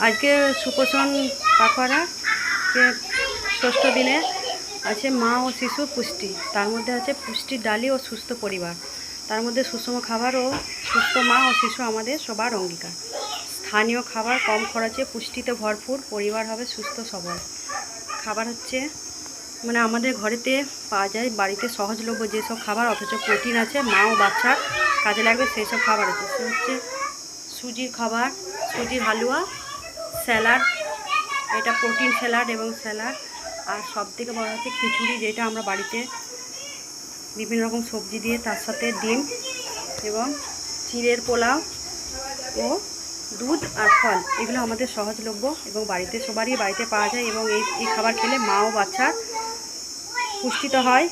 আজকে সুপোষণ পাখোয়ারাকে ষষ্ঠ দিনে আছে মা ও শিশু পুষ্টি। তার মধ্যে আছে পুষ্টির ডালি ও সুস্থ পরিবার। তার মধ্যে সুষম খাবার ও সুস্থ মা ও শিশু আমাদের সবার অঙ্গীকার। স্থানীয় খাবার কম খরচে পুষ্টিতে ভরপুর, পরিবার হবে সুস্থ সবল। খাবার হচ্ছে মানে আমাদের ঘরেতে পাওয়া যায়, বাড়িতে সহজলভ্য যেসব খাবার অথচ প্রোটিন আছে, মা ও বাচ্চার কাজে লাগবে সেই সব খাবার আছে। সে হচ্ছে সুজির খাবার, সুজির হালুয়া, স্যালাড, এটা প্রোটিন স্যালাড এবং স্যালাড। আর সবথেকে বড় হচ্ছে খিচুড়ি, যেটা আমরা বাড়িতে বিভিন্ন রকম সবজি দিয়ে, তার সাথে ডিম এবং চিড়ের পোলাও ও দুধ আর ফল, এগুলো আমাদের সহজলভ্য এবং সবারই বাড়িতে পাওয়া যায়। এবং এই খাবার খেলে মা ও বাচ্চার পুষ্টিতে হয়।